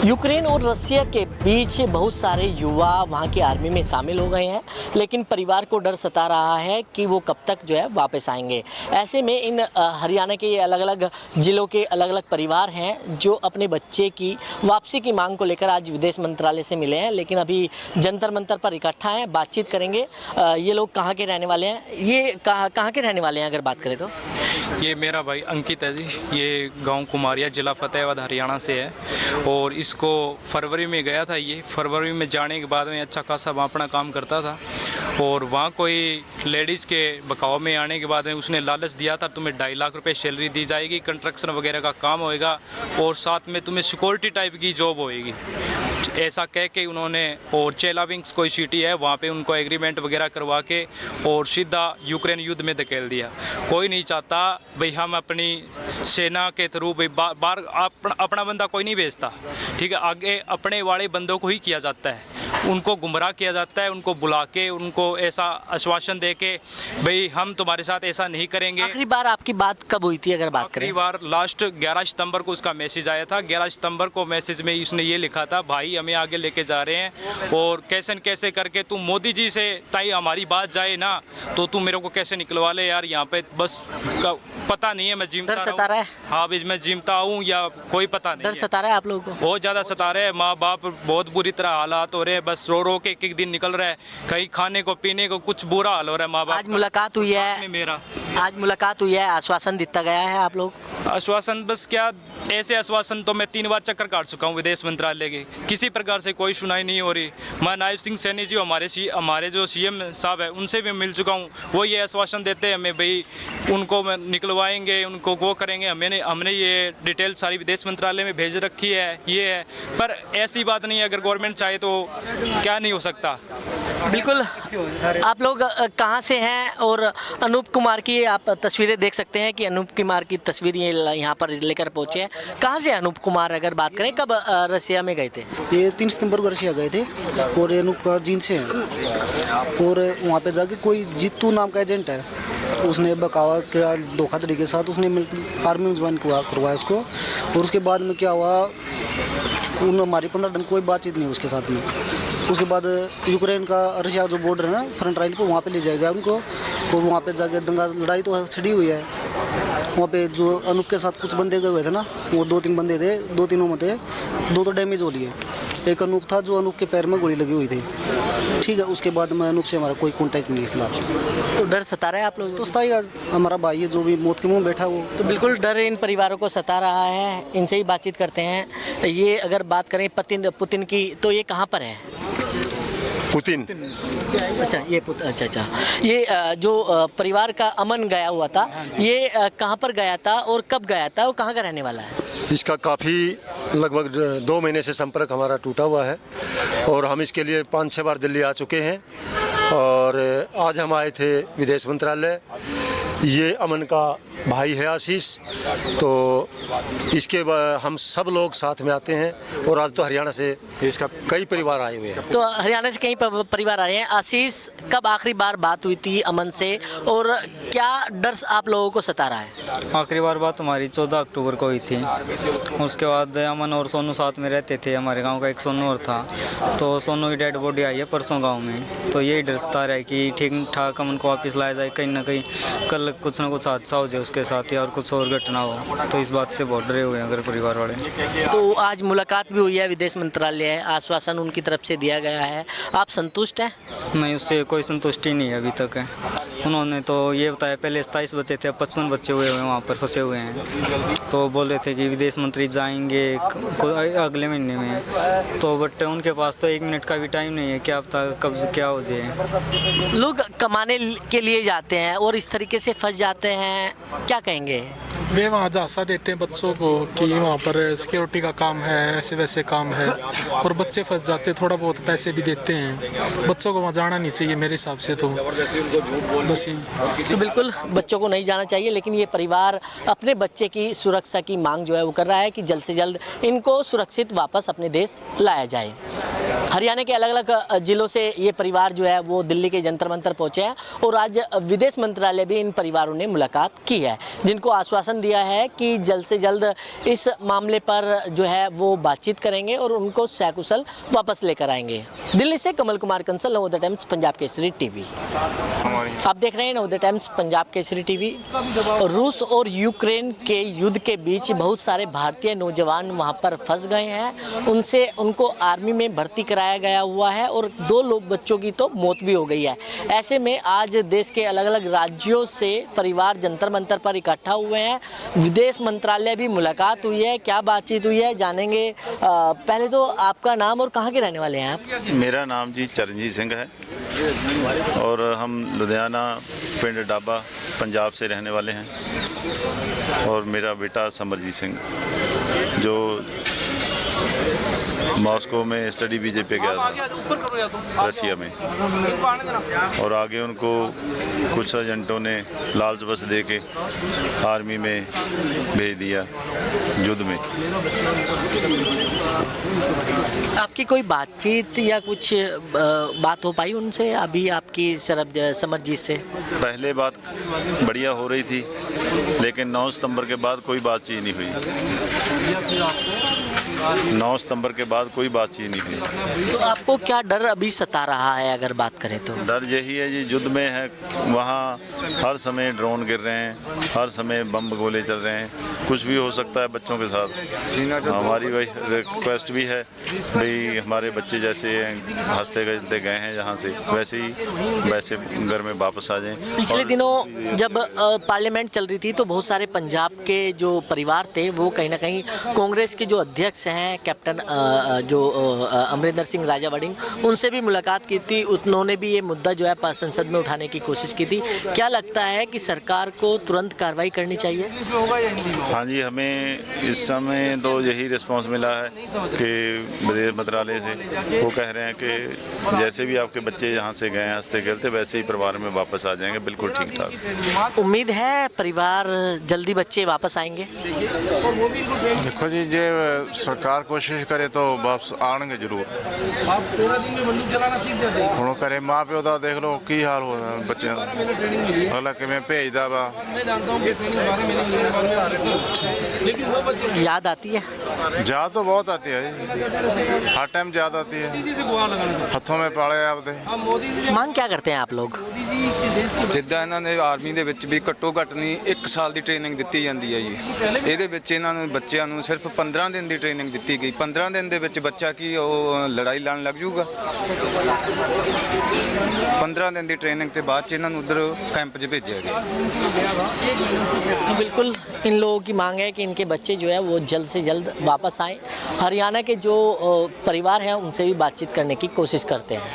Ukraine और रसिया के बीच बहुत सारे युवा वहाँ की आर्मी में शामिल हो गए हैं, लेकिन परिवार को डर सता रहा है कि वो कब तक जो है वापस आएंगे। ऐसे में इन हरियाणा के ये अलग अलग ज़िलों के अलग अलग परिवार हैं जो अपने बच्चे की वापसी की मांग को लेकर आज विदेश मंत्रालय से मिले हैं, लेकिन अभी जंतर मंतर पर इकट्ठा हैं। बातचीत करेंगे। ये लोग कहाँ के रहने वाले हैं, ये कहाँ के रहने वाले हैं अगर बात करें तो? ये मेरा भाई अंकित है जी। ये गांव कुमारिया, जिला फतेहाबाद, हरियाणा से है और इसको फरवरी में गया था। ये फरवरी में जाने के बाद में अच्छा खासा वहाँ अपना काम करता था और वहाँ कोई लेडीज़ के बकाव में आने के बाद में उसने लालच दिया था, तुम्हें 2.5 लाख रुपए सैलरी दी जाएगी, कंस्ट्रक्शन वगैरह का काम होएगा और साथ में तुम्हें सिक्योरिटी टाइप की जॉब होएगी, ऐसा कह के उन्होंने और चेलाविंग्स कोई सिटी है वहाँ पे उनको एग्रीमेंट वगैरह करवा के और सीधा यूक्रेन युद्ध में धकेल दिया। कोई नहीं चाहता भाई हम अपनी सेना के थ्रू भाई बार अपना बंदा कोई नहीं भेजता, ठीक है। आगे अपने वाले बंदों को ही किया जाता है, उनको गुमराह किया जाता है, उनको बुला के उनको ऐसा आश्वासन दे के भाई हम तुम्हारे साथ ऐसा नहीं करेंगे। आखिरी बार आपकी बात कब हुई थी अगर बात करें? आखिरी बार लास्ट 11 सितंबर को उसका मैसेज आया था। 11 सितंबर को मैसेज में उसने ये लिखा था, भाई हमें आगे लेके जा रहे हैं और कैसे न कैसे करके तुम मोदी जी से ताई हमारी बात जाए ना तो तुम मेरे को कैसे निकलवा ले यार, यहाँ पे बस पता नहीं है मैं जिमता डर सता रहा है? हाँ भाई मैं जिमता हूँ या कोई पता नहीं। डर सता रहा है आप लोगों को? बहुत ज़्यादा सता रहे हैं, माँ बाप बहुत बुरी तरह हालात हो रहे हैं, बस रो रो के एक एक दिन निकल रहा है, कहीं खाने को पीने को कुछ बुरा हाल हो रहा है माँ बाप। आज मुलाकात हुई है मेरा, आज मुलाकात हुई है, आश्वासन दिया गया है आप लोग? आश्वासन बस क्या, ऐसे आश्वासन तो मैं 3 बार चक्कर काट चुका हूँ विदेश मंत्रालय के, किसी प्रकार से कोई सुनाई नहीं हो रही। मैं नायब सिंह सैनी जी हमारे जो सीएम साहब है उनसे भी मिल चुका हूँ, वो ये आश्वासन देते हैं हमें भाई उनको निकलवाएंगे, उनको वो करेंगे। हमने ये डिटेल सारी विदेश मंत्रालय में भेज रखी है, ये है, पर ऐसी बात नहीं है, अगर गवर्नमेंट चाहे तो क्या नहीं हो सकता। बिल्कुल। आप लोग कहाँ से हैं और अनूप कुमार की आप तस्वीरें देख सकते हैं कि अनूप कुमार की तस्वीर ये यहाँ पर लेकर पहुँचे हैं। कहाँ से अनूप कुमार अगर बात करें, कब रसिया में गए थे? ये 3 सितंबर को रशिया गए थे और ये अनूप कुमार जींद से हैं और वहाँ पे जाके कोई जीतू नाम का एजेंट है, उसने बकावा किया धोखाधड़ी के साथ, उसने आर्मी में ज्वाइन करवाया उसको और उसके बाद में क्या हुआ, उन हमारी 15 दिन कोई बातचीत नहीं उसके साथ में। उसके बाद यूक्रेन का रशिया जो बॉर्डर है ना फ्रंट लाइन को, वहाँ पे ले जाएगा उनको और वहाँ पे जाके दंगा लड़ाई तो छिड़ी हुई है। वहाँ पे जो अनूप के साथ कुछ बंदे गए हुए थे ना, वो 2-3 बंदे थे, 2-3 में थे, 2 तो डैमेज हो लिए। एक अनूप था जो अनूप के पैर में गोली लगी हुई थी, ठीक है। उसके बाद में अनूप से हमारा कोई कॉन्टैक्ट नहीं है फिलहाल। तो डर सता रहा है आप लोग? तो सताएगा, हमारा भाई है जो भी मौत के मुँह बैठा वो। तो बिल्कुल डर इन परिवारों को सता रहा है। इनसे ही बातचीत करते हैं। ये अगर बात करें पुतिन की, तो ये कहाँ पर है? पुतिन, अच्छा ये अच्छा ये जो परिवार का अमन गया हुआ था, ये कहाँ पर गया था और कब गया था और कहाँ का रहने वाला है? इसका काफ़ी लगभग 2 महीने से संपर्क हमारा टूटा हुआ है और हम इसके लिए 5-6 बार दिल्ली आ चुके हैं और आज हम आए थे विदेश मंत्रालय। ये अमन का भाई है आशीष, तो इसके हम सब लोग साथ में आते हैं और आज तो हरियाणा से इसका कई परिवार आए हुए हैं। तो हरियाणा से कई परिवार आ रहे हैं। आशीष, कब आखिरी बार बात हुई थी अमन से और क्या डर आप लोगों को सता रहा है? आखिरी बार बात हमारी 14 अक्टूबर को हुई थी। उसके बाद अमन और सोनू साथ में रहते थे, हमारे गाँव का एक सोनू और था, तो सोनू की डेड बॉडी आई है परसों गाँव में। तो यही डर सता रहा है कि ठीक ठाक अमन को वापस लाया जाए, कहीं ना कहीं कल कुछ ना कुछ हादसा हो जाए उसके साथ या और कुछ और घटना हो, तो इस बात से बहुत डरे हुए हैं अगर परिवार वाले। तो आज मुलाकात भी हुई है, विदेश मंत्रालय है, आश्वासन उनकी तरफ से दिया गया है, आप संतुष्ट हैं? नहीं, उससे कोई संतुष्टि नहीं है अभी तक है। उन्होंने तो ये बताया पहले 27 बच्चे थे, अब 55 बच्चे हुए वहाँ पर फंसे हुए हैं, तो बोल रहे थे कि विदेश मंत्री जाएंगे अगले महीने में, तो बट उनके पास तो 1 मिनट का भी टाइम नहीं है, क्या पता कब क्या हो जाए। लोग कमाने के लिए जाते हैं और इस तरीके से फंस जाते हैं, क्या कहेंगे? वे वहाँ झांसा देते हैं बच्चों को कि वहाँ पर सिक्योरिटी का काम है, ऐसे वैसे काम है, और बच्चे फंस जाते हैं। थोड़ा बहुत पैसे भी देते हैं, बच्चों को वहाँ जाना नहीं चाहिए मेरे हिसाब से तो बस यही। तो बिल्कुल बच्चों को नहीं जाना चाहिए, लेकिन ये परिवार अपने बच्चे की सुरक्षा की मांग जो है वो कर रहा है कि जल्द से जल्द इनको सुरक्षित वापस अपने देश लाया जाए। हरियाणा के अलग अलग जिलों से ये परिवार जो है वो दिल्ली के जंतर मंतर पहुँचे हैं और आज विदेश मंत्रालय भी इन परिवारों ने मुलाकात की है, जिनको आश्वासन दिया है कि जल्द से जल्द इस मामले पर जो है वो बातचीत करेंगे और उनको सकुशल वापस लेकर आएंगे। दिल्ली से कमल कुमार कंसल, नवोदय टाइम्स पंजाब केसरी टीवी। आप देख रहे हैं नवोदय टाइम्स पंजाब केसरी टीवी। रूस और यूक्रेन के युद्ध के बीच बहुत सारे भारतीय नौजवान वहां पर फंस गए हैं। उनको आर्मी में भर्ती कराया गया हुआ है और 2 बच्चों की तो मौत भी हो गई है। ऐसे में आज देश के अलग अलग राज्यों से परिवार जंतर मंतर पर इकट्ठा हुए हैं। विदेश मंत्रालय भी मुलाकात हुई है। क्या बातचीत हुई है जानेंगे। पहले तो आपका नाम और कहाँ के रहने वाले हैं आप? मेरा नाम जी चरणजीत सिंह है और हम लुधियाना पिंड डाबा पंजाब से रहने वाले हैं। और मेरा बेटा समरजीत सिंह जो मॉस्को में स्टडी वीजे पे गया था रसिया में, और आगे उनको कुछ एजेंटों ने लालच बस दे के आर्मी में भेज दिया युद्ध में। आपकी कोई बातचीत या कुछ बात हो पाई उनसे अभी आपकी समरजीत से? पहले बात बढ़िया हो रही थी, लेकिन 9 सितंबर के बाद कोई बातचीत नहीं हुई। 9 सितंबर के बाद कोई बातचीत नहीं हुई। तो आपको क्या डर अभी सता रहा है अगर बात करें तो? डर यही है जी, युद्ध में है, वहाँ हर समय ड्रोन गिर रहे हैं, हर समय बम गोले चल रहे हैं, कुछ भी हो सकता है बच्चों के साथ। हमारी वही रिक्वेस्ट भी है भाई हमारे बच्चे जैसे हंसते खेलते गए हैं यहाँ से, वैसे घर में वापस आ जाएं। पिछले दिनों जब पार्लियामेंट चल रही थी तो बहुत सारे पंजाब के जो परिवार थे वो कहीं ना कहीं कांग्रेस के जो अध्यक्ष हैं कैप्टन अमरिंदर सिंह राजा वड़िंग, उनसे भी मुलाकात की थी। उन्होंने भी ये मुद्दा जो है संसद में उठाने की कोशिश की थी। क्या लगता है कि सरकार को तुरंत कार्रवाई करनी चाहिए? हाँ जी, हमें इस समय तो यही रिस्पांस मिला है कि विदेश मंत्रालय से वो कह रहे हैं कि जैसे भी आपके बच्चे यहाँ से गए हैं हंसते खेलते, वैसे ही परिवार में वापस आ जाएंगे, बिल्कुल ठीक ठाक। उम्मीद है परिवार जल्दी बच्चे वापस आएंगे? देखो जी, जे सरकार कोशिश करे तो वापस आएंगे जरूर। ਹੁਣ ਘਰੇ ਮਾਂ ਪਿਓ ਦਾ ਦੇਖ ਲਓ ਕੀ ਹਾਲ ਹੋ ਰਿਹਾ ਬੱਚਿਆਂ ਦਾ, ਅਗਲਾ ਕਿਵੇਂ ਭੇਜਦਾ ਵਾ। याद आती है? याद तो बहुत आती है जी, हर टाइम याद आती है, हथों में पाले आपदे। मांग क्या करते हैं आप लोग? ਜਿੱਦਾਂ ਇਹਨਾਂ ਨੇ ਆਰਮੀ ਦੇ ਵਿੱਚ ਵੀ ਘੱਟੋ ਘੱਟ ਨਹੀਂ 1 ਸਾਲ ਦੀ ਟ੍ਰੇਨਿੰਗ ਦਿੱਤੀ ਜਾਂਦੀ ਹੈ ਜੀ। ਇਹਦੇ ਵਿੱਚ ਇਹਨਾਂ ਨੂੰ ਬੱਚਿਆਂ ਨੂੰ ਸਿਰਫ 15 ਦਿਨ ਦੀ ਟ੍ਰੇਨਿੰਗ ਦਿੱਤੀ ਗਈ। 15 ਦਿਨ ਦੇ ਵਿੱਚ ਬੱਚਾ ਕੀ ਉਹ ਲੜਾਈ ਲੜਨ ਲੱਗ ਜਾਊਗਾ? 15 दिन की ट्रेनिंग के बाद इन्होंने उधर कैंप च भेजा गया। बिल्कुल इन लोगों की मांग है कि इनके बच्चे जो है वो जल्द से जल्द वापस आएँ। हरियाणा के जो परिवार हैं उनसे भी बातचीत करने की कोशिश करते हैं।